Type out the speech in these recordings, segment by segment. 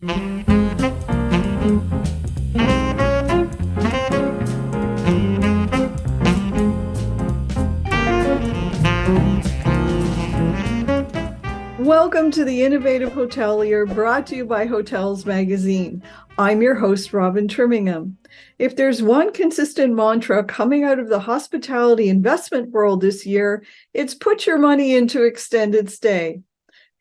Welcome to The Innovative Hotelier, brought to you by Hotels Magazine. I'm your host, Robin Trimingham. If there's one consistent mantra coming out of the hospitality investment world this year, it's put your money into extended stay.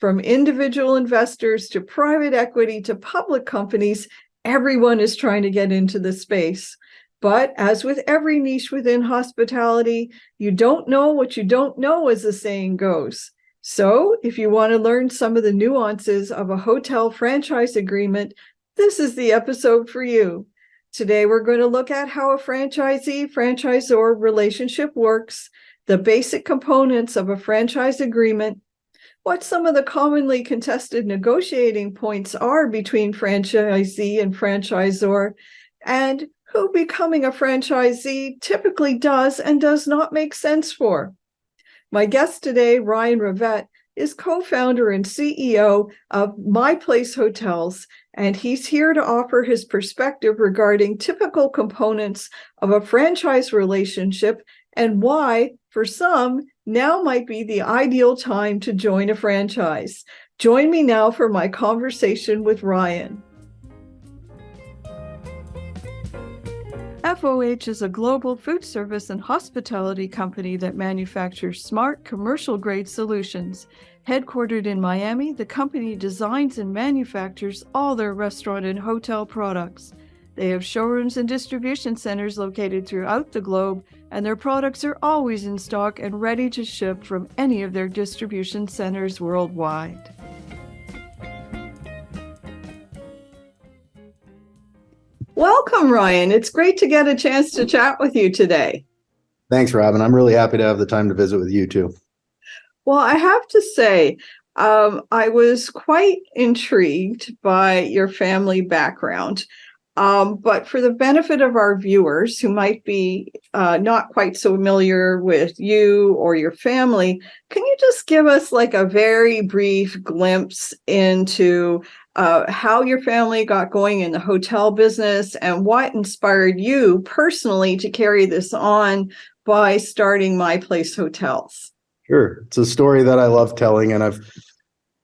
From individual investors to private equity to public companies, everyone is trying to get into the space. But as with every niche within hospitality, you don't know what you don't know, as the saying goes. So if you want to learn some of the nuances of a hotel franchise agreement, this is the episode for you. Today, we're going to look at how a franchisee-franchisor relationship works, the basic components of a franchise agreement, what some of the commonly contested negotiating points are between franchisee and franchisor, and who becoming a franchisee typically does and does not make sense for. My guest today, Ryan Rivett, is co-founder and CEO of My Place Hotels, and he's here to offer his perspective regarding typical components of a franchise relationship and why, for some, now might be the ideal time to join a franchise. Join me now for my conversation with Ryan. FOH is a global food service and hospitality company that manufactures smart commercial-grade solutions. Headquartered in Miami, the company designs and manufactures all their restaurant and hotel products. They have showrooms and distribution centers located throughout the globe, and their products are always in stock and ready to ship from any of their distribution centers worldwide. Welcome, Ryan. It's great to get a chance to chat with you today. Thanks, Robin. I'm really happy to have the time to visit with you too. Well, I have to say, I was quite intrigued by your family background. But for the benefit of our viewers who might be not quite so familiar with you or your family, can you just give us like a very brief glimpse into how your family got going in the hotel business and what inspired you personally to carry this on by starting My Place Hotels? Sure. It's a story that I love telling, and I've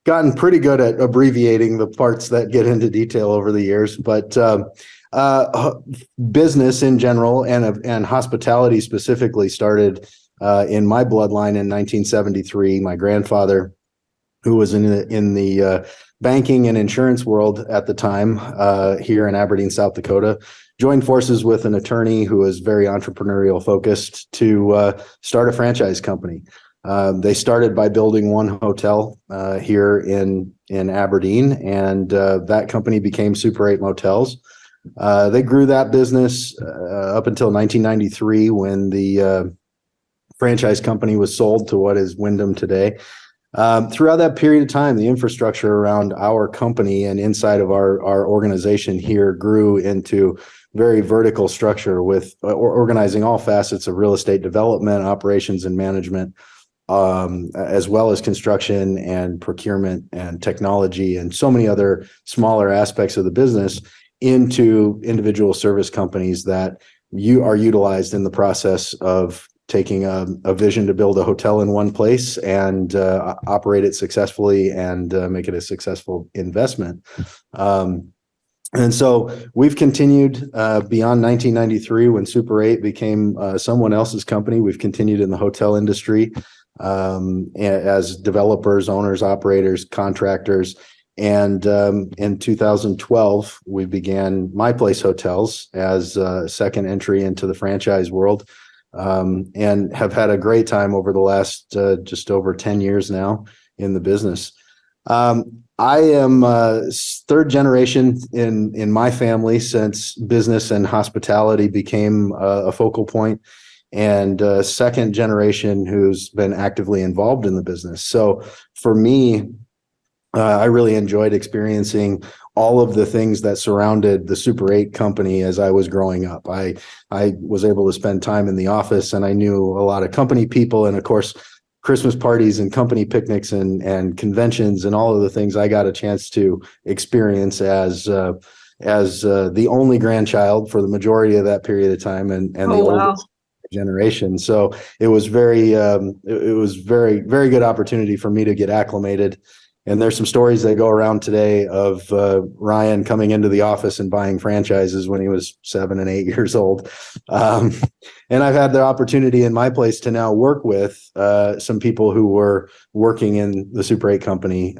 gotten pretty good at abbreviating the parts that get into detail over the years. But business in general and hospitality specifically started in my bloodline in 1973. My grandfather, who was in the banking and insurance world at the time here in Aberdeen, South Dakota, joined forces with an attorney who was very entrepreneurial focused to start a franchise company. They started by building one hotel here in Aberdeen, and that company became Super 8 Motels. They grew that business up until 1993 when the franchise company was sold to what is Wyndham today. Throughout that period of time, the infrastructure around our company and inside of our organization here grew into very vertical structure with organizing all facets of real estate development, operations, and management, as well as construction and procurement and technology and so many other smaller aspects of the business into individual service companies that are utilized in the process of taking a vision to build a hotel in one place and operate it successfully and make it a successful investment. And so we've continued beyond 1993 when Super 8 became someone else's company. We've continued in the hotel industry as developers, owners, operators, contractors. And in 2012, we began My Place Hotels as a second entry into the franchise world, and have had a great time over the last just over 10 years now in the business. I am third generation in my family since business and hospitality became a focal point, and second generation who's been actively involved in the business. So for me, I really enjoyed experiencing all of the things that surrounded the Super 8 company as I was growing up. I was able to spend time in the office, and I knew a lot of company people. And of course, Christmas parties and company picnics and conventions and all of the things I got a chance to experience as the only grandchild for the majority of that period of time, and the Oh, wow. oldest generation. So it was very, very good opportunity for me to get acclimated. And there's some stories that go around today of Ryan coming into the office and buying franchises when he was 7 and 8 years old. And I've had the opportunity in my place to now work with some people who were working in the Super 8 company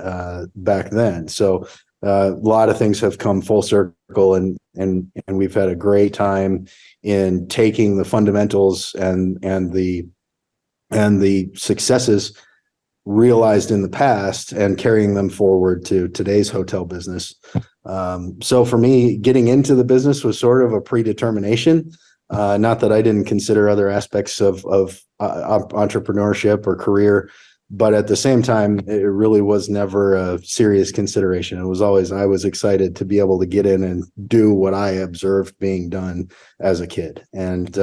back then. So a lot of things have come full circle, and we've had a great time in taking the fundamentals and the successes realized in the past and carrying them forward to today's hotel business. So for me, getting into the business was sort of a predetermination. Not that I didn't consider other aspects of entrepreneurship or career, but at the same time, it really was never a serious consideration. It was always, I was excited to be able to get in and do what I observed being done as a kid. And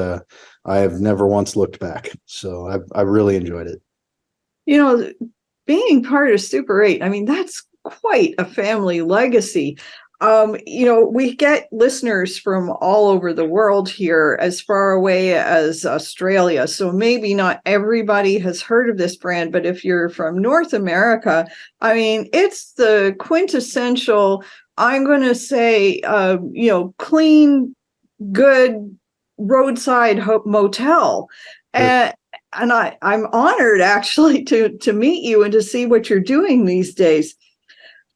I have never once looked back. So I really enjoyed it. Being part of Super 8, I mean, that's quite a family legacy. We get listeners from all over the world here, as far away as Australia. So maybe not everybody has heard of this brand, but if you're from North America, I mean, it's the quintessential, I'm going to say, clean, good roadside motel. And I'm honored actually to meet you and to see what you're doing these days.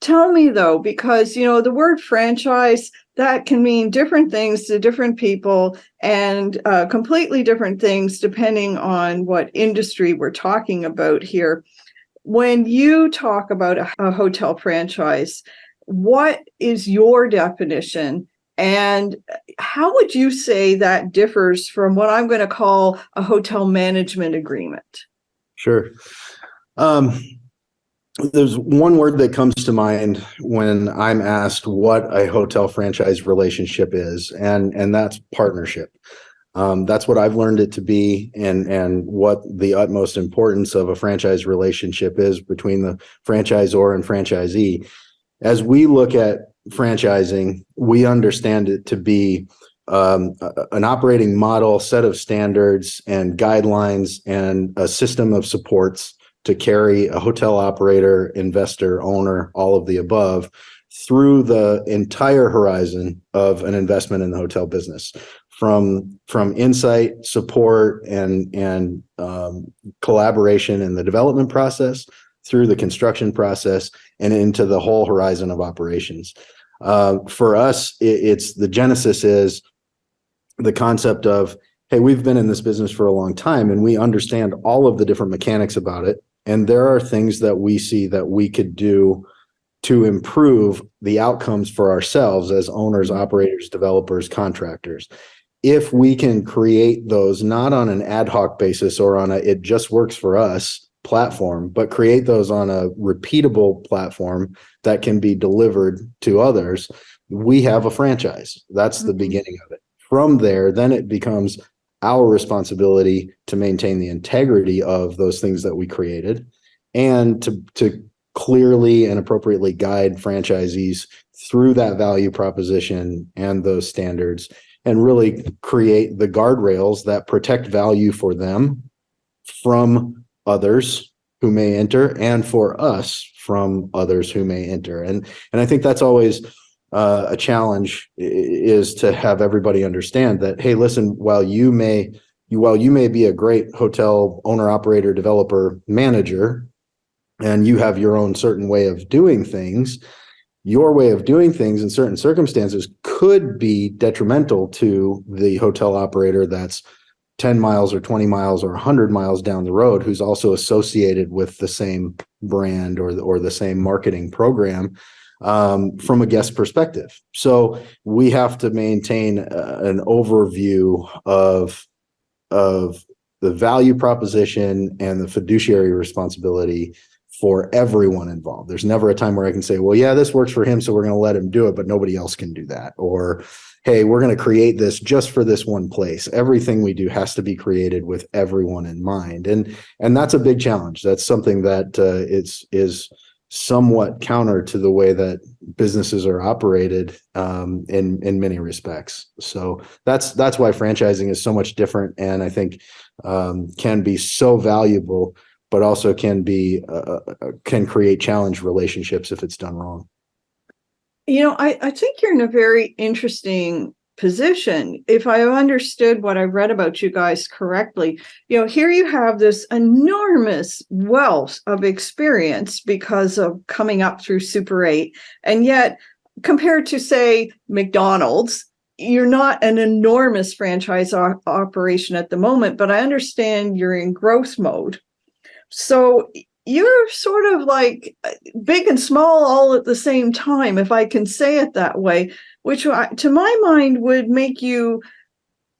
Tell me though, because the word franchise, that can mean different things to different people, and completely different things depending on what industry we're talking about here. When you talk about a hotel franchise, what is your definition? And how would you say that differs from what I'm going to call a hotel management agreement? Sure. There's one word that comes to mind when I'm asked what a hotel franchise relationship is, and that's partnership. That's what I've learned it to be, and what the utmost importance of a franchise relationship is between the franchisor and franchisee. As we look at franchising, we understand it to be an operating model, set of standards and guidelines, and a system of supports to carry a hotel operator, investor, owner, all of the above, through the entire horizon of an investment in the hotel business, from insight, support, and collaboration in the development process, through the construction process, and into the whole horizon of operations. For us, it's the genesis is the concept of, hey, we've been in this business for a long time and we understand all of the different mechanics about it. And there are things that we see that we could do to improve the outcomes for ourselves as owners, operators, developers, contractors. If we can create those not on an ad hoc basis or on a it just works for us platform, but create those on a repeatable platform that can be delivered to others, we have a franchise. That's the beginning of it. From there, then it becomes our responsibility to maintain the integrity of those things that we created, and to clearly and appropriately guide franchisees through that value proposition and those standards, and really create the guardrails that protect value for them from others who may enter, and for us from others who may enter. And I think that's always a challenge, is to have everybody understand that, hey, listen, while you may be a great hotel owner, operator, developer, manager, and you have your own certain way of doing things, your way of doing things in certain circumstances could be detrimental to the hotel operator that's 10 miles or 20 miles or 100 miles down the road, who's also associated with the same brand or the same marketing program, from a guest perspective. So we have to maintain an overview of the value proposition and the fiduciary responsibility for everyone involved. There's never a time where I can say, well, yeah, this works for him, so we're going to let him do it, but nobody else can do that. Or, hey, we're going to create this just for this one place. Everything we do has to be created with everyone in mind. And that's a big challenge. That's something that is somewhat counter to the way that businesses are operated in many respects. So that's why franchising is so much different, and I think can be so valuable, but also can create challenge relationships if it's done wrong. I think you're in a very interesting position. If I understood what I read about you guys correctly, here you have this enormous wealth of experience because of coming up through Super 8. And yet, compared to, say, McDonald's, you're not an enormous franchise operation at the moment, but I understand you're in growth mode. So you're sort of like big and small all at the same time, if I can say it that way, which to my mind would make you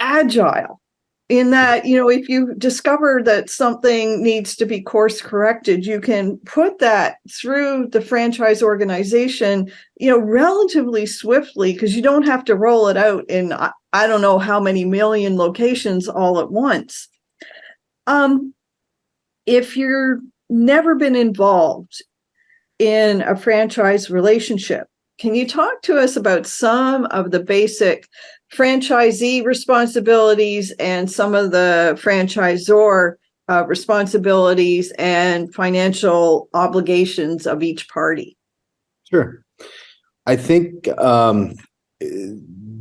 agile in that, if you discover that something needs to be course corrected, you can put that through the franchise organization, relatively swiftly, because you don't have to roll it out in, I don't know how many million locations all at once. If you're never been involved in a franchise relationship, can you talk to us about some of the basic franchisee responsibilities and some of the franchisor responsibilities and financial obligations of each party? Sure. I think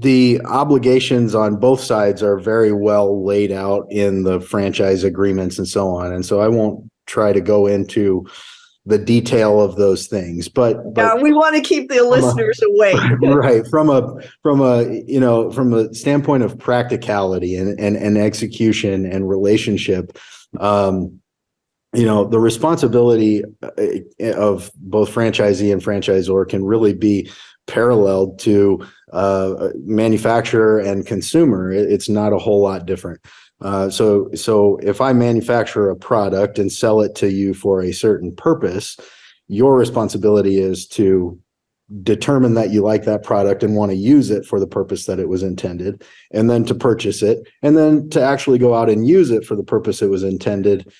the obligations on both sides are very well laid out in the franchise agreements and so on. And so I won't try to go into the detail of those things, but we want to keep the listeners away. Right. From a standpoint of practicality and execution and relationship, the responsibility of both franchisee and franchisor can really be paralleled to manufacturer and consumer. It's not a whole lot different. So if I manufacture a product and sell it to you for a certain purpose, your responsibility is to determine that you like that product and want to use it for the purpose that it was intended, and then to purchase it, and then to actually go out and use it for the purpose it was intended,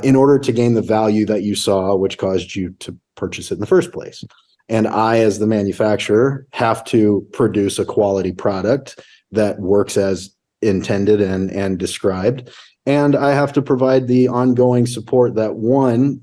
in order to gain the value that you saw, which caused you to purchase it in the first place. And I, as the manufacturer, have to produce a quality product that works as intended and described. And I have to provide the ongoing support that, one,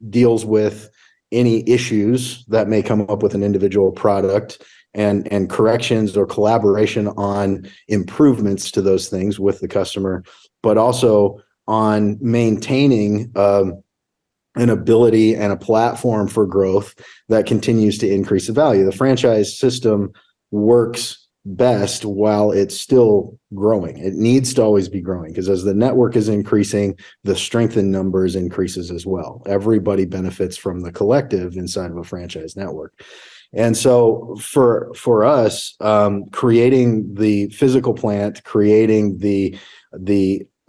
deals with any issues that may come up with an individual product and corrections or collaboration on improvements to those things with the customer, but also on maintaining an ability and a platform for growth that continues to increase the value. The franchise system works best while it's still growing. It needs to always be growing, because as the network is increasing, the strength in numbers increases as well. Everybody benefits from the collective inside of a franchise network. And so for us, creating the physical plant, creating the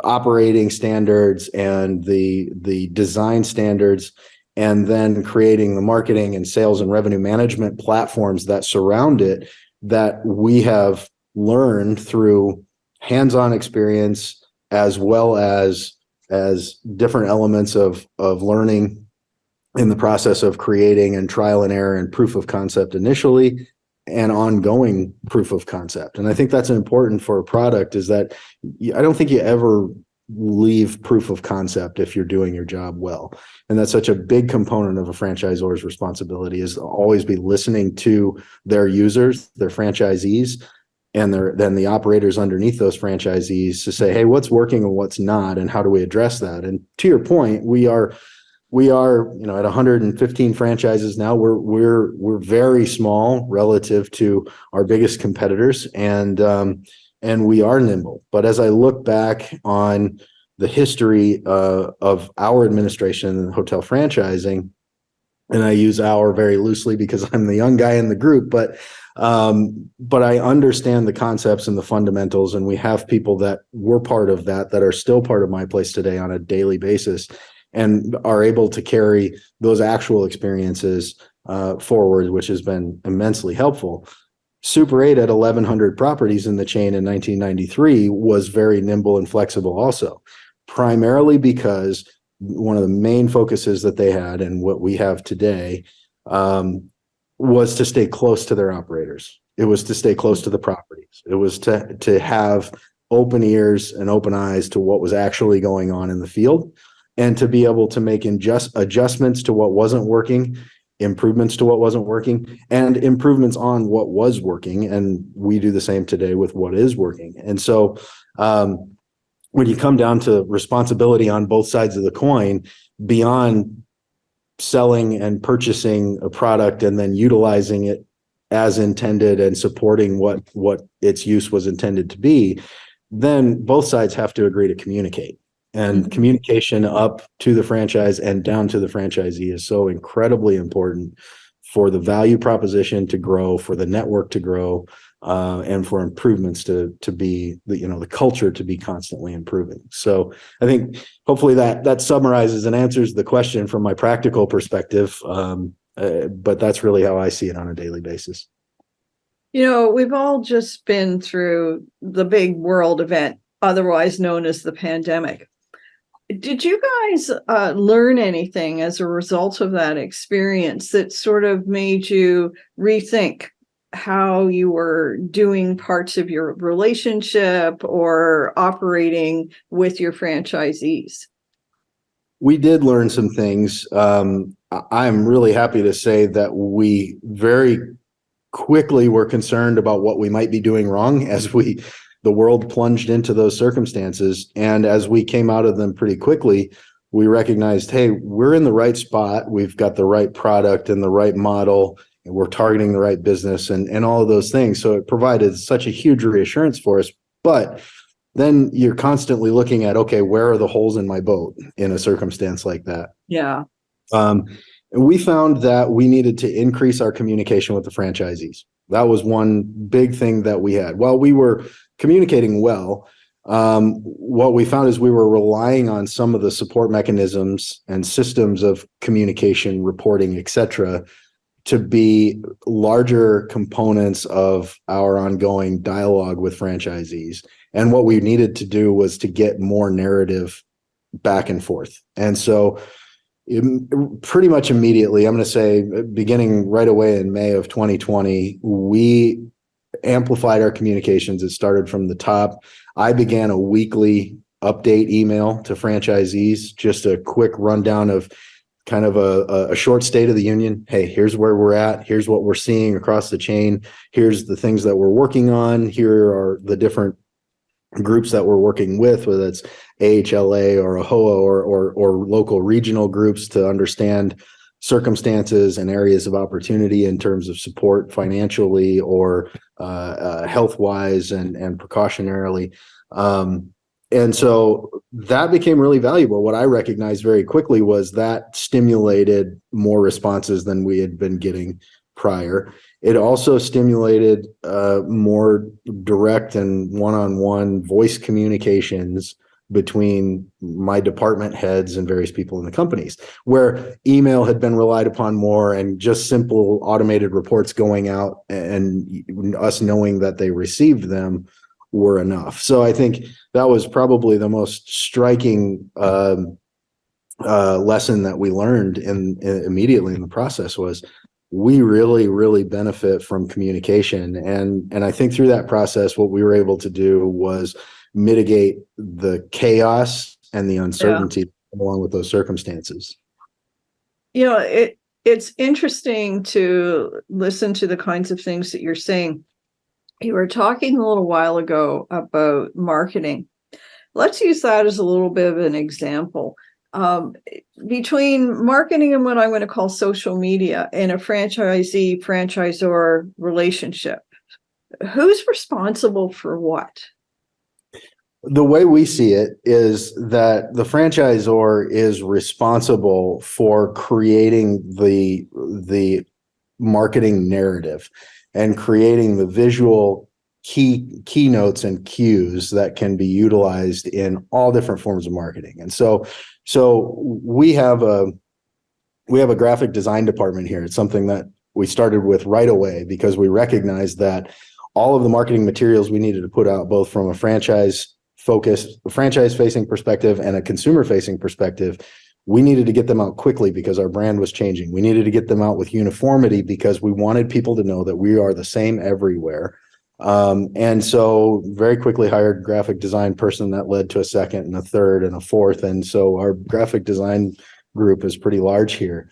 operating standards and the design standards, and then creating the marketing and sales and revenue management platforms that surround it, that we have learned through hands-on experience, as well as different elements of learning in the process of creating and trial and error and proof of concept initially, and ongoing proof of concept. And I think that's important for a product, is that I don't think you ever leave proof of concept if you're doing your job well. And that's such a big component of a franchisor's responsibility, is to always be listening to their users, their franchisees, and then the operators underneath those franchisees to say, hey, what's working and what's not, and how do we address that? And to your point, we are at 115 franchises now. We're very small relative to our biggest competitors, and we are nimble. But as I look back on the history of our administration in hotel franchising, and I use our very loosely because I'm the young guy in the group, but I understand the concepts and the fundamentals, and we have people that were part of that are still part of my place today on a daily basis. and are able to carry those actual experiences forward, which has been immensely helpful. Super 8 at 1,100 properties in the chain in 1993 was very nimble and flexible also, primarily because one of the main focuses that they had, and what we have today, was to stay close to their operators. It was to stay close to the properties. It was to have open ears and open eyes to what was actually going on in the field, and to be able to make adjustments to what wasn't working, improvements to what wasn't working, and improvements on what was working. And we do the same today with what is working. And so when you come down to responsibility on both sides of the coin, beyond selling and purchasing a product and then utilizing it as intended and supporting what its use was intended to be, then both sides have to agree to communicate. And communication up to the franchise and down to the franchisee is so incredibly important for the value proposition to grow, for the network to grow, and for improvements to be, the culture to be constantly improving. So I think hopefully that summarizes and answers the question from my practical perspective. But that's really how I see it on a daily basis. We've all just been through the big world event, otherwise known as the pandemic. Did you guys learn anything as a result of that experience that sort of made you rethink how you were doing parts of your relationship or operating with your franchisees? We did learn some things. I'm really happy to say that we very quickly were concerned about what we might be doing wrong as the world plunged into those circumstances. And as we came out of them pretty quickly, we recognized, hey, we're in the right spot. We've got the right product and the right model, and we're targeting the right business and all of those things. So it provided such a huge reassurance for us. But then you're constantly looking at, okay, where are the holes in my boat in a circumstance like that? Yeah. And we found that we needed to increase our communication with the franchisees. That was one big thing that we had. While we were communicating well, what we found is we were relying on some of the support mechanisms and systems of communication, reporting, et cetera, to be larger components of our ongoing dialogue with franchisees. And what we needed to do was to get more narrative back and forth. And so pretty much immediately, I'm going to say beginning right away in May of 2020, we amplified our communications. It started from the top. I began a weekly update email to franchisees, just a quick rundown of kind of a short state of the union. Hey, here's where we're at. Here's what we're seeing across the chain. Here's the things that we're working on. Here are the different groups that we're working with, whether it's AHLA or AHOA or local regional groups, to understand circumstances and areas of opportunity in terms of support financially or health-wise and precautionarily. And so that became really valuable. What I recognized very quickly was that stimulated more responses than we had been getting prior. It also stimulated more direct and one-on-one voice communications between my department heads and various people in the companies, where email had been relied upon more, and just simple automated reports going out and us knowing that they received them were enough. So I think that was probably the most striking lesson that we learned immediately in the process was we really, really benefit from communication. And I think through that process, what we were able to do was mitigate the chaos and the uncertainty along with those circumstances. It's interesting to listen to the kinds of things that you're saying. You were talking a little while ago about marketing. Let's use that as a little bit of an example. Between marketing and what I'm going to call social media in a franchisee-franchisor relationship, who's responsible for what? The way we see it is that the franchisor is responsible for creating the marketing narrative and creating the visual keynotes and cues that can be utilized in all different forms of marketing. And so we have a graphic design department here. It's something that we started with right away because we recognized that all of the marketing materials we needed to put out, both from a franchise facing perspective and a consumer facing perspective, we needed to get them out quickly because our brand was changing. We needed to get them out with uniformity because we wanted people to know that we are the same everywhere. And so very quickly hired graphic design person. That led to a second and a third and a fourth. And so our graphic design group is pretty large here.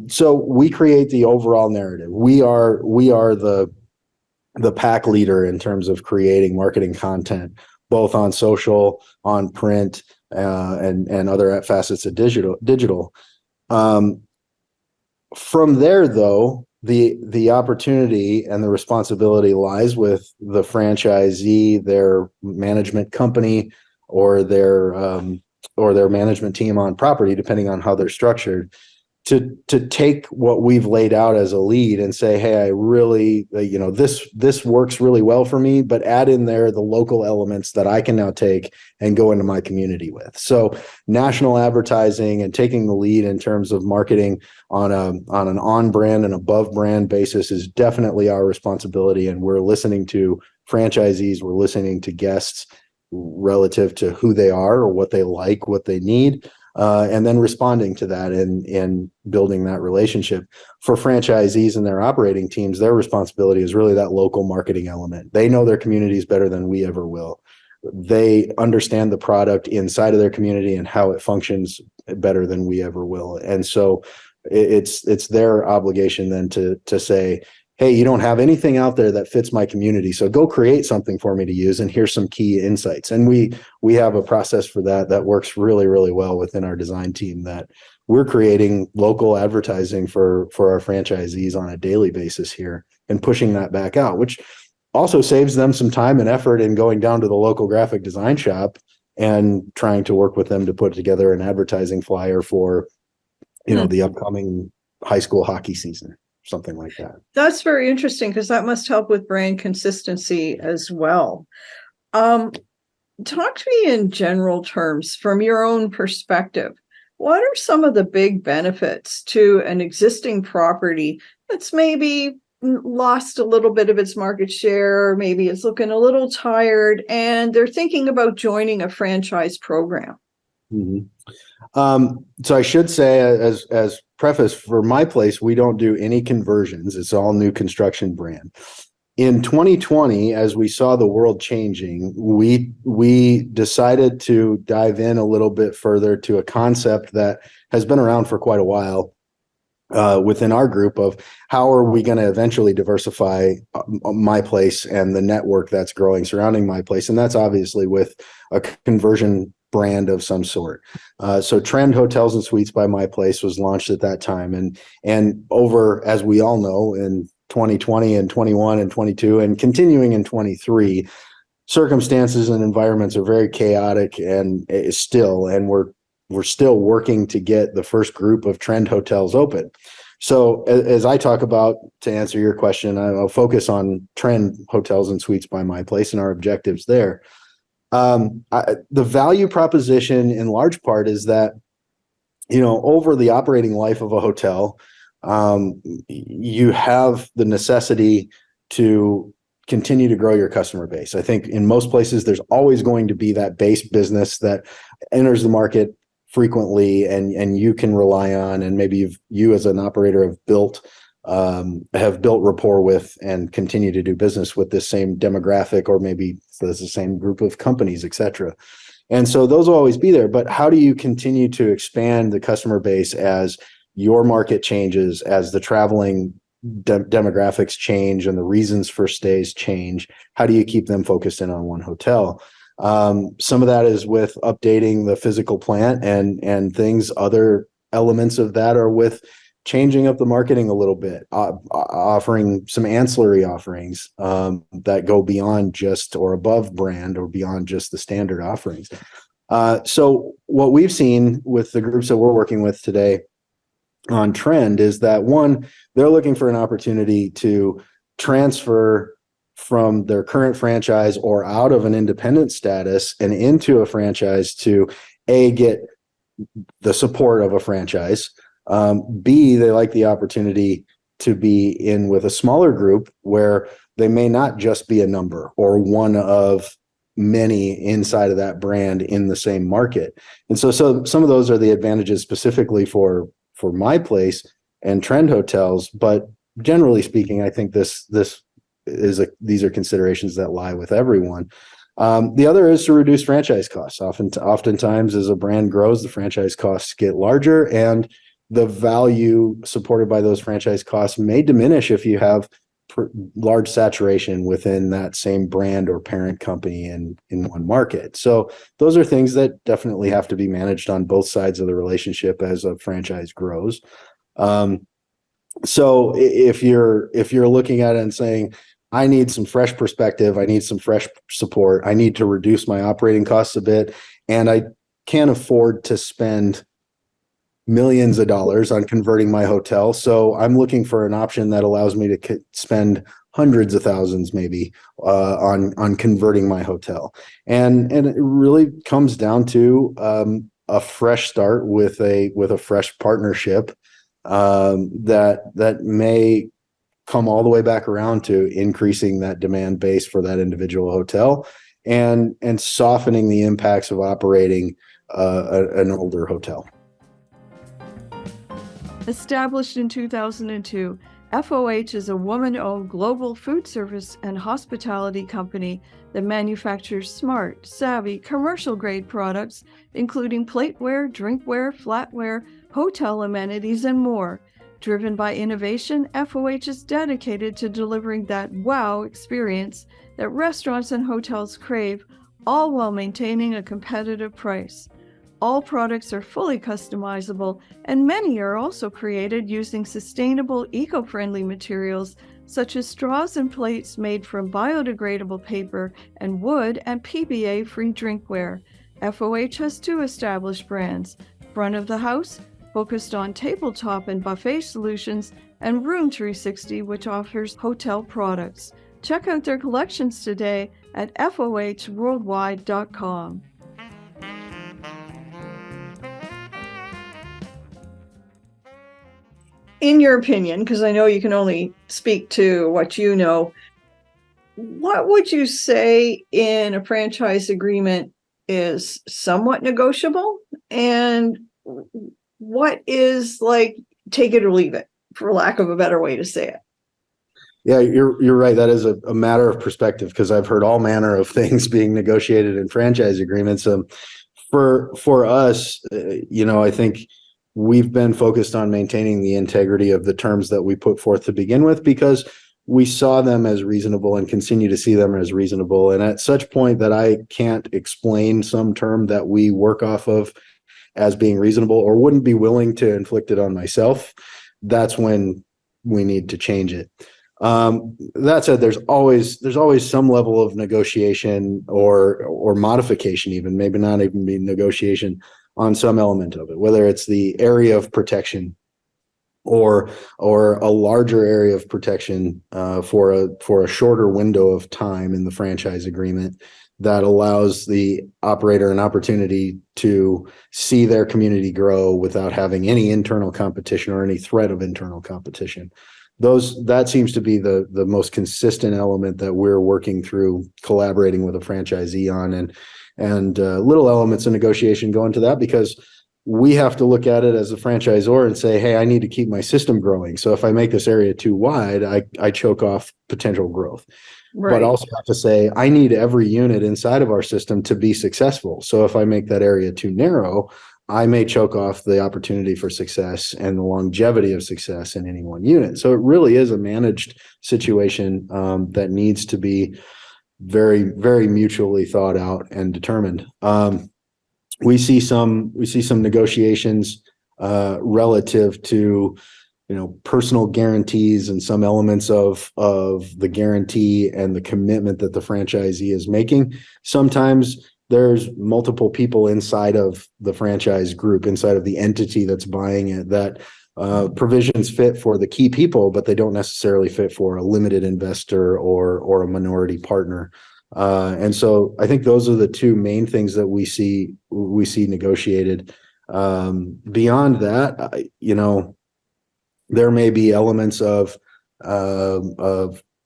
So we create the overall narrative. We are the pack leader in terms of creating marketing content, both on social, on print, and other facets of digital. From there, though, the opportunity and the responsibility lies with the franchisee, their management company, or their management team on property, depending on how they're structured, to take what we've laid out as a lead and say, hey, I really, this works really well for me, but add in there the local elements that I can now take and go into my community with. So national advertising and taking the lead in terms of marketing on an on-brand and above-brand basis is definitely our responsibility. And we're listening to franchisees, we're listening to guests relative to who they are or what they like, what they need. And then responding to that and building that relationship. For franchisees and their operating teams, their responsibility is really that local marketing element. They know their communities better than we ever will. They understand the product inside of their community and how it functions better than we ever will. And so it's their obligation then to say, hey, you don't have anything out there that fits my community, so go create something for me to use, and here's some key insights. And we have a process for that works really, really well within our design team, that we're creating local advertising for our franchisees on a daily basis here and pushing that back out, which also saves them some time and effort in going down to the local graphic design shop and trying to work with them to put together an advertising flyer for, the upcoming high school hockey season. Something like that. That's very interesting because that must help with brand consistency as well. Talk to me in general terms from your own perspective. What are some of the big benefits to an existing property that's maybe lost a little bit of its market share, or maybe it's looking a little tired and they're thinking about joining a franchise program? Mm-hmm. So I should say, as preface, for my place, we don't do any conversions. It's all new construction brand. In 2020, as we saw the world changing, we decided to dive in a little bit further to a concept that has been around for quite a while within our group, of how are we going to eventually diversify my place and the network that's growing surrounding my place. And that's obviously with a conversion brand of some sort. So Trend Hotels and Suites by My Place was launched at that time. And over, as we all know, in 2020 and 21 and 22 and continuing in 23, circumstances and environments are very chaotic and we're still working to get the first group of Trend hotels open. So as I talk about, to answer your question, I'll focus on Trend Hotels and Suites by My Place and our objectives there. The value proposition in large part is that, over the operating life of a hotel, you have the necessity to continue to grow your customer base. I think in most places, there's always going to be that base business that enters the market frequently and you can rely on, and maybe you as an operator have built rapport with and continue to do business with this same demographic, or maybe there's the same group of companies, et cetera. And so those will always be there. But how do you continue to expand the customer base as your market changes, as the traveling demographics change and the reasons for stays change? How do you keep them focused in on one hotel? Some of that is with updating the physical plant and things. Other elements of that are with changing up the marketing a little bit, offering some ancillary offerings that go beyond just or above brand or beyond just the standard offerings. So what we've seen with the groups that we're working with today on Trend is that, one, they're looking for an opportunity to transfer from their current franchise or out of an independent status and into a franchise to get the support of a franchise. B, they like the opportunity to be in with a smaller group where they may not just be a number or one of many inside of that brand in the same market. And so some of those are the advantages specifically for my place and Trend Hotels. But generally speaking, I think these are considerations that lie with everyone. The other is to reduce franchise costs. Oftentimes, as a brand grows, the franchise costs get larger, and the value supported by those franchise costs may diminish if you have large saturation within that same brand or parent company in one market. So those are things that definitely have to be managed on both sides of the relationship as a franchise grows. So if you're looking at it and saying, I need some fresh perspective, I need some fresh support, I need to reduce my operating costs a bit, and I can't afford to spend millions of dollars on converting my hotel. So I'm looking for an option that allows me to spend hundreds of thousands maybe on converting my hotel. And it really comes down to a fresh start with a fresh partnership that may come all the way back around to increasing that demand base for that individual hotel and softening the impacts of operating an older hotel. Established in 2002, FOH is a woman-owned global food service and hospitality company that manufactures smart, savvy, commercial-grade products, including plateware, drinkware, flatware, hotel amenities, and more. Driven by innovation, FOH is dedicated to delivering that wow experience that restaurants and hotels crave, all while maintaining a competitive price. All products are fully customizable, and many are also created using sustainable, eco-friendly materials such as straws and plates made from biodegradable paper and wood and PBA-free drinkware. FOH has 2 established brands: Front of the House, focused on tabletop and buffet solutions, and Room 360, which offers hotel products. Check out their collections today at fohworldwide.com. In your opinion, because I know you can only speak to what you know, what would you say in a franchise agreement is somewhat negotiable, and what is like take it or leave it, for lack of a better way to say it? Yeah, you're right. That is a matter of perspective, because I've heard all manner of things being negotiated in franchise agreements. For us, I think we've been focused on maintaining the integrity of the terms that we put forth to begin with, because we saw them as reasonable and continue to see them as reasonable. And at such point that I can't explain some term that we work off of as being reasonable or wouldn't be willing to inflict it on myself, that's when we need to change it. That said, there's always some level of negotiation or modification, even maybe not even be negotiation on some element of it, whether it's the area of protection or a larger area of protection for a shorter window of time in the franchise agreement that allows the operator an opportunity to see their community grow without having any internal competition or any threat of internal competition. That seems to be the most consistent element that we're working through, collaborating with a franchisee on, and little elements of negotiation go into that, because we have to look at it as a franchisor and say, hey, I need to keep my system growing. So if I make this area too wide, I choke off potential growth. Right. But also have to say, I need every unit inside of our system to be successful. So if I make that area too narrow, I may choke off the opportunity for success and the longevity of success in any one unit. So it really is a managed situation that needs to be very, very mutually thought out and determined. We see some negotiations relative to personal guarantees and some elements of the guarantee and the commitment that the franchisee is making. Sometimes there's multiple people inside of the franchise group, inside of the entity that's buying it, that provisions fit for the key people, but they don't necessarily fit for a limited investor or a minority partner. And so I think those are the two main things that we see negotiated. Beyond that, there may be elements of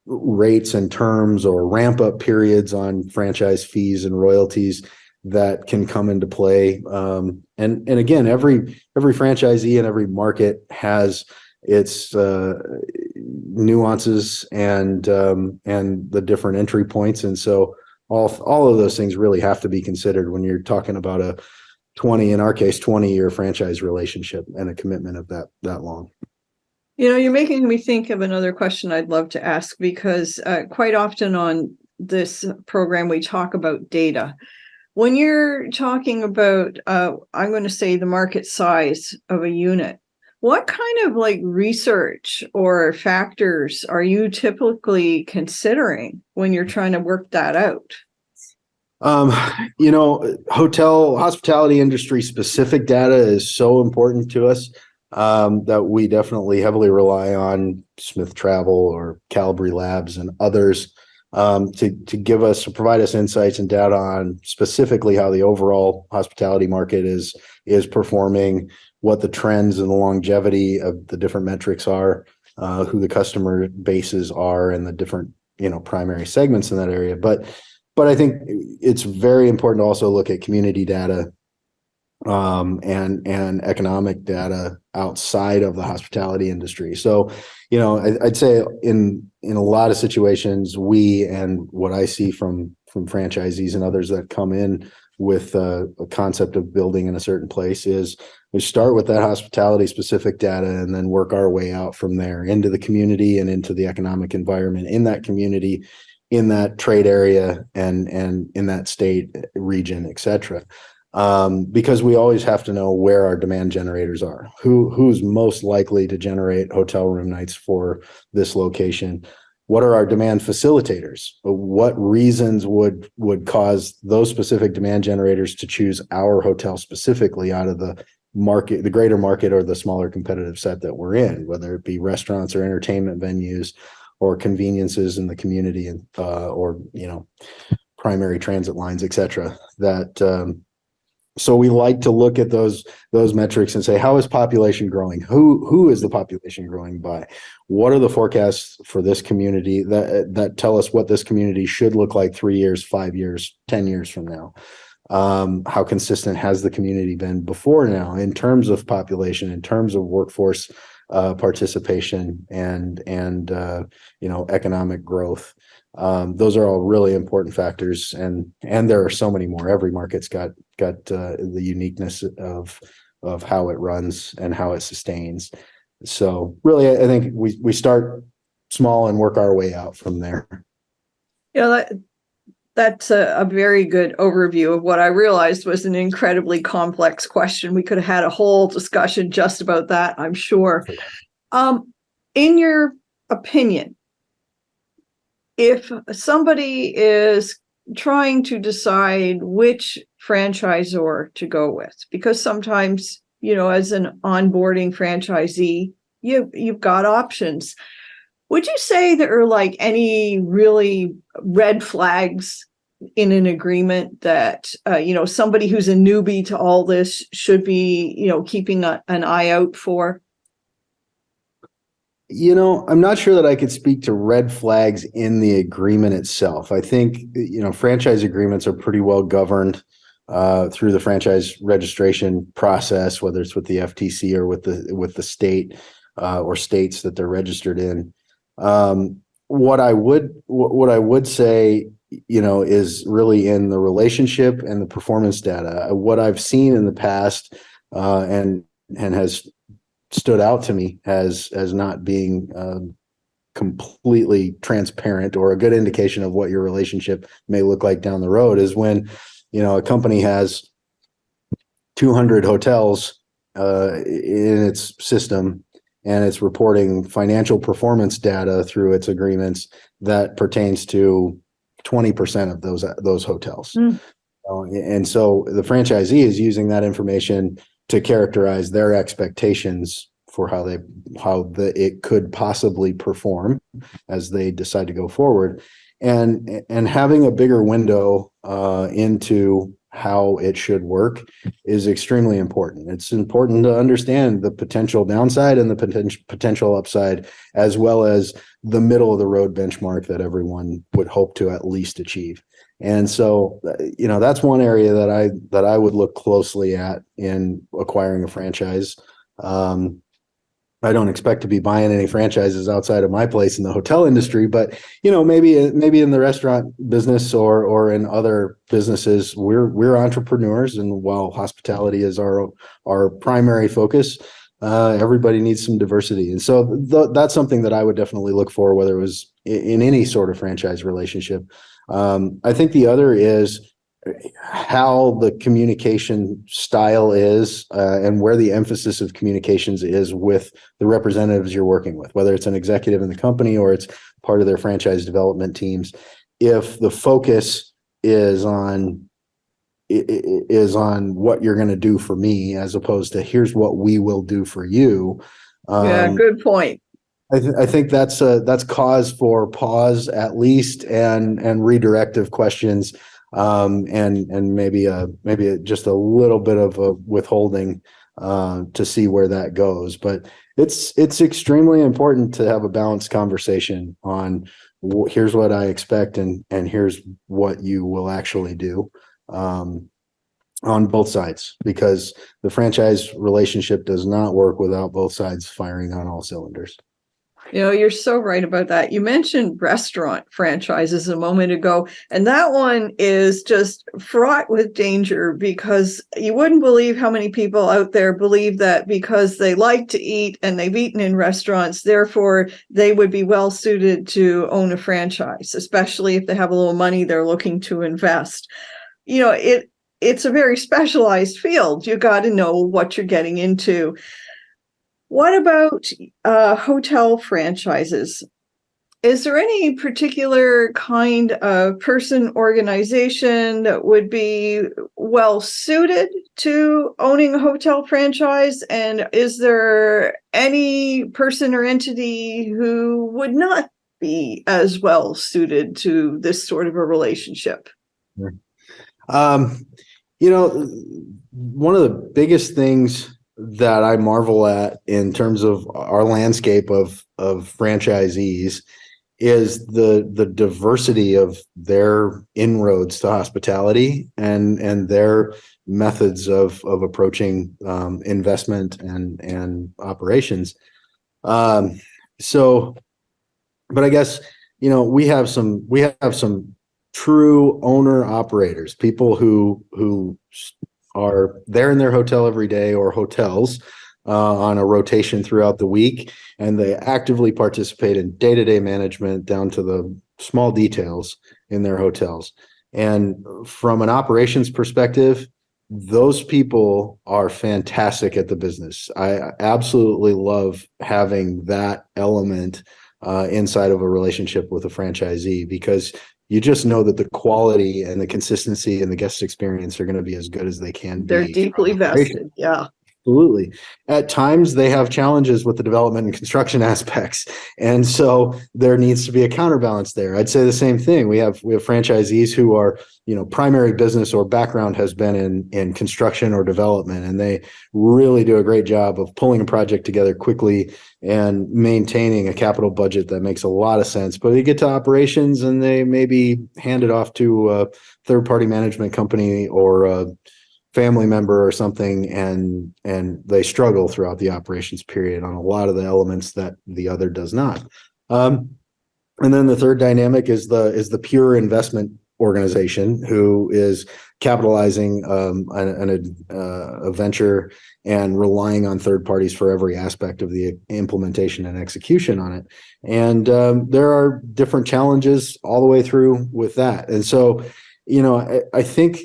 rates and terms or ramp up periods on franchise fees and royalties that can come into play. And again, every franchisee and every market has its nuances and the different entry points. And so all of those things really have to be considered when you're talking about a 20-year franchise relationship and a commitment of that long. You're making me think of another question I'd love to ask, because quite often on this program, we talk about data. When you're talking about, I'm going to say, the market size of a unit, what kind of research or factors are you typically considering when you're trying to work that out? Hospitality industry specific data is so important to us that we definitely heavily rely on Smith Travel or Calibri Labs and others to provide us insights and data on specifically how the overall hospitality market is performing, what the trends and the longevity of the different metrics are, who the customer bases are, and the different primary segments in that area. But I think it's very important to also look at community data and economic data outside of the hospitality industry. So, I'd say in a lot of situations, and what I see from franchisees and others that come in with a concept of building in a certain place is we start with that hospitality specific data and then work our way out from there into the community and into the economic environment in that community, in that trade area, and in that state, region, et cetera. Because we always have to know where our demand generators are, who's most likely to generate hotel room nights for this location. What are our demand facilitators? What reasons would cause those specific demand generators to choose our hotel specifically out of the market, the greater market, or the smaller competitive set that we're in, whether it be restaurants or entertainment venues or conveniences in the community, and or primary transit lines, et cetera. So we like to look at those metrics and say, how is population growing? Who is the population growing by? What are the forecasts for this community that tell us what this community should look like 3 years, 5 years, 10 years from now? How consistent has the community been before now in terms of population, in terms of workforce participation, and economic growth? Those are all really important factors, and there are so many more. Every market's got the uniqueness of how it runs and how it sustains. So really, I think we start small and work our way out from there. That's a very good overview of what I realized was an incredibly complex question. We could have had a whole discussion just about that, I'm sure. In your opinion, if somebody is trying to decide which franchisor to go with, because sometimes, as an onboarding franchisee, you've got options. Would you say there are any really red flags in an agreement that, somebody who's a newbie to all this should be, keeping an eye out for? I'm not sure that I could speak to red flags in the agreement itself. I think, franchise agreements are pretty well governed through the franchise registration process, whether it's with the FTC or with the state or states that they're registered in. What I would say, is really in the relationship and the performance data. What I've seen in the past and has stood out to me as not being completely transparent or a good indication of what your relationship may look like down the road is when, a company has 200 hotels in its system and it's reporting financial performance data through its agreements that pertains to 20% of those hotels. And so the franchisee is using that information to characterize their expectations for it could possibly perform as they decide to go forward, and having a bigger window into how it should work is extremely important. It's important to understand the potential downside and the potential upside, as well as the middle of the road benchmark that everyone would hope to at least achieve. And so, that's one area that I would look closely at in acquiring a franchise. I don't expect to be buying any franchises outside of my place in the hotel industry, but maybe in the restaurant business or in other businesses, we're entrepreneurs, and while hospitality is our primary focus, everybody needs some diversity, and so that's something that I would definitely look for, whether it was in any sort of franchise relationship. I think the other is how the communication style is, and where the emphasis of communications is with the representatives you're working with, whether it's an executive in the company or it's part of their franchise development teams. If the focus is on what you're going to do for me, as opposed to here's what we will do for you. Yeah, good point. I think that's cause for pause at least, and redirective questions, and maybe just a little bit of a withholding to see where that goes. But it's extremely important to have a balanced conversation on here's what I expect and here's what you will actually do, on both sides, because the franchise relationship does not work without both sides firing on all cylinders. You're so right about that. You mentioned restaurant franchises a moment ago, and that one is just fraught with danger, because you wouldn't believe how many people out there believe that because they like to eat and they've eaten in restaurants, therefore they would be well suited to own a franchise, especially if they have a little money they're looking to invest. It's a very specialized field. You got to know what you're getting into. What about hotel franchises? Is there any particular kind of person, organization that would be well suited to owning a hotel franchise? And is there any person or entity who would not be as well suited to this sort of a relationship? One of the biggest things that I marvel at in terms of our landscape of franchisees is the diversity of their inroads to hospitality and their methods of approaching investment and operations. So, but I guess we have some true owner operators, people who are there in their hotel every day, or hotels on a rotation throughout the week, and they actively participate in day-to-day management down to the small details in their hotels. And from an operations perspective, those people are fantastic at the business. I absolutely love having that element inside of a relationship with a franchisee, because you just know that the quality and the consistency and the guest experience are going to be as good as they can be. They're deeply vested. Yeah. Absolutely. At times they have challenges with the development and construction aspects. And so there needs to be a counterbalance there. I'd say the same thing. We have franchisees who are, primary business or background has been in construction or development, and they really do a great job of pulling a project together quickly and maintaining a capital budget that makes a lot of sense. But they get to operations and they maybe hand it off to a third-party management company or a family member or something, and they struggle throughout the operations period on a lot of the elements that the other does not. And then the third dynamic is the pure investment organization who is capitalizing a venture and relying on third parties for every aspect of the implementation and execution on it. And there are different challenges all the way through with that. And so, I think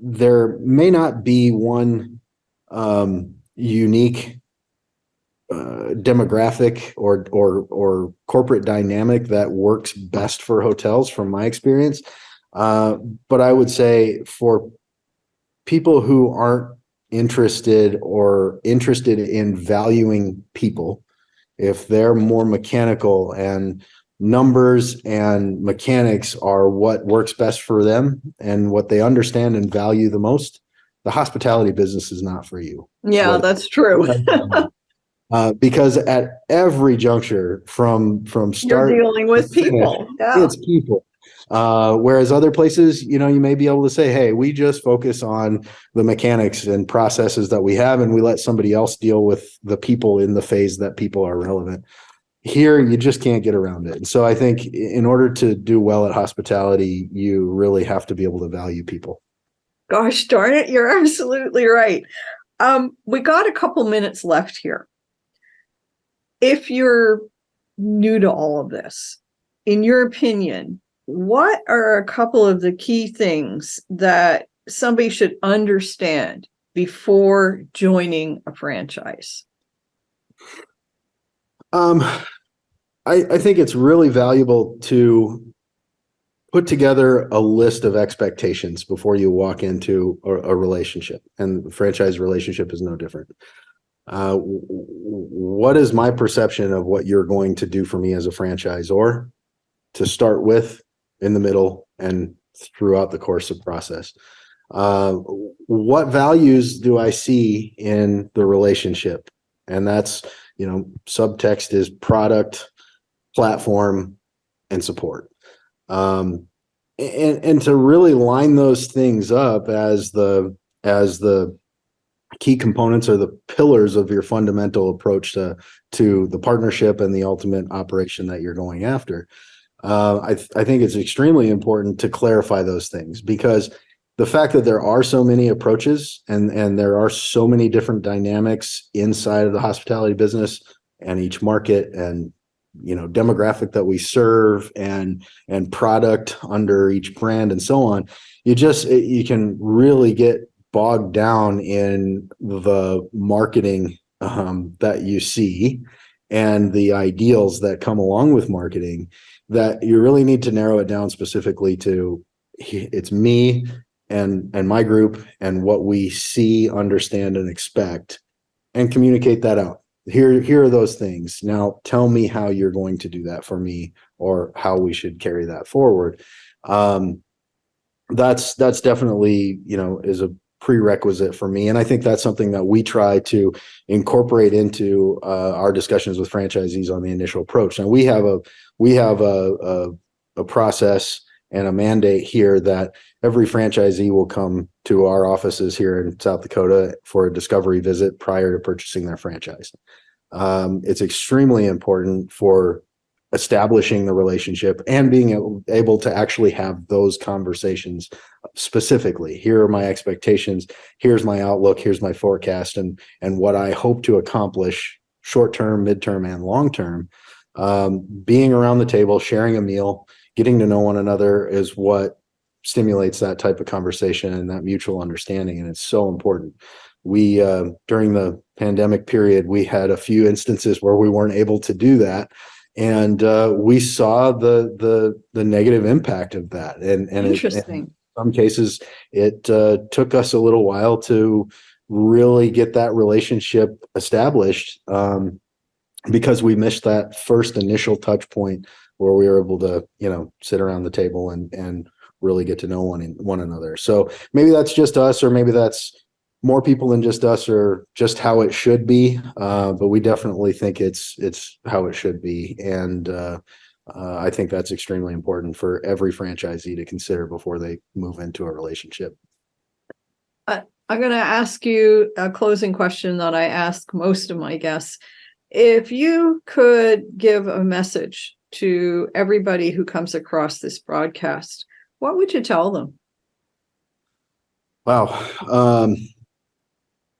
there may not be one unique demographic or corporate dynamic that works best for hotels from my experience. But I would say for people who aren't interested in valuing people, if they're more mechanical and numbers and mechanics are what works best for them and what they understand and value the most, the hospitality business is not for you. Yeah, that's true. Because at every juncture from You're start dealing with to finish, people. Yeah. it's people. Whereas other places, you may be able to say, hey, we just focus on the mechanics and processes that we have, and we let somebody else deal with the people in the phase that people are relevant. Here, you just can't get around it. And so I think in order to do well at hospitality, you really have to be able to value people. Gosh darn it, you're absolutely right. We got a couple minutes left here. If you're new to all of this, in your opinion, what are a couple of the key things that somebody should understand before joining a franchise? I think it's really valuable to put together a list of expectations before you walk into a relationship, and the franchise relationship is no different. What is my perception of what you're going to do for me as a franchisor to start with, in the middle, and throughout the course of process? What values do I see in the relationship? And that's, subtext is product, platform, and support. And to really line those things up as the key components or the pillars of your fundamental approach to the partnership and the ultimate operation that you're going after. I think it's extremely important to clarify those things, because the fact that there are so many approaches and there are so many different dynamics inside of the hospitality business and each market and demographic that we serve and product under each brand and so on, you can really get bogged down in the marketing that you see and the ideals that come along with marketing, that you really need to narrow it down specifically to it's me and my group and what we see, understand, and expect, and communicate that out. Here are those things. Now tell me how you're going to do that for me, or how we should carry that forward. That's definitely, is a prerequisite for me. And I think that's something that we try to incorporate into our discussions with franchisees on the initial approach. Now we have a process and a mandate here that every franchisee will come to our offices here in South Dakota for a discovery visit prior to purchasing their franchise. It's extremely important for establishing the relationship and being able to actually have those conversations specifically. Here are my expectations. Here's my outlook. Here's my forecast, and what I hope to accomplish short-term, midterm, and long-term. Being around the table, sharing a meal, getting to know one another is what stimulates that type of conversation and that mutual understanding. And it's so important. We, during the pandemic period, we had a few instances where we weren't able to do that. And we saw the negative impact of that. And Interesting. In some cases, it took us a little while to really get that relationship established, because we missed that first initial touch point where we were able to, sit around the table and really get to know one another. So maybe that's just us, or maybe that's more people than just us, or just how it should be. But we definitely think it's how it should be. And I think that's extremely important for every franchisee to consider before they move into a relationship. I'm going to ask you a closing question that I ask most of my guests. If you could give a message to everybody who comes across this broadcast, what would you tell them? Wow.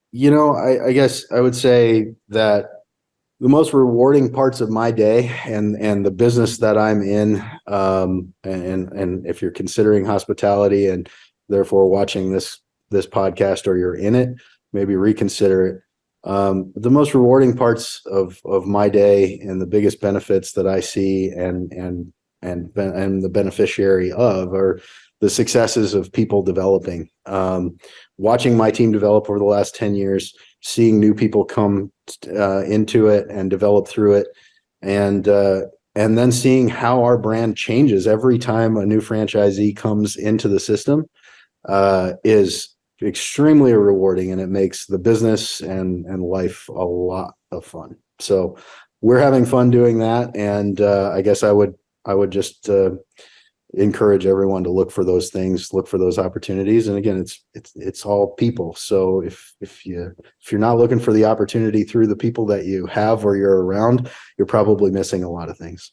I guess I would say that the most rewarding parts of my day and the business that I'm in, and if you're considering hospitality and therefore watching this podcast, or you're in it, maybe reconsider it. The most rewarding parts of my day and the biggest benefits that I see and and the beneficiary of are the successes of people developing. Watching my team develop over the last 10 years, seeing new people come into it and develop through it, and then seeing how our brand changes every time a new franchisee comes into the system is extremely rewarding, and it makes the business and life a lot of fun. So we're having fun doing that, and I guess I would just encourage everyone to look for those things, look for those opportunities. And again, it's all people. So if you're not looking for the opportunity through the people that you have or you're around, you're probably missing a lot of things.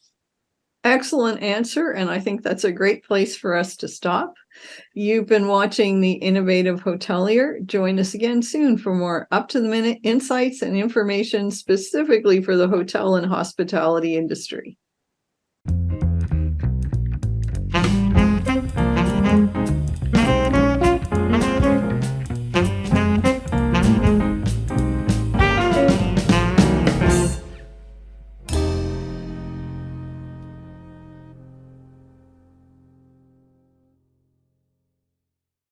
Excellent answer. And I think that's a great place for us to stop. You've been watching The Innovative Hotelier. Join us again soon for more up-to-the-minute insights and information specifically for the hotel and hospitality industry.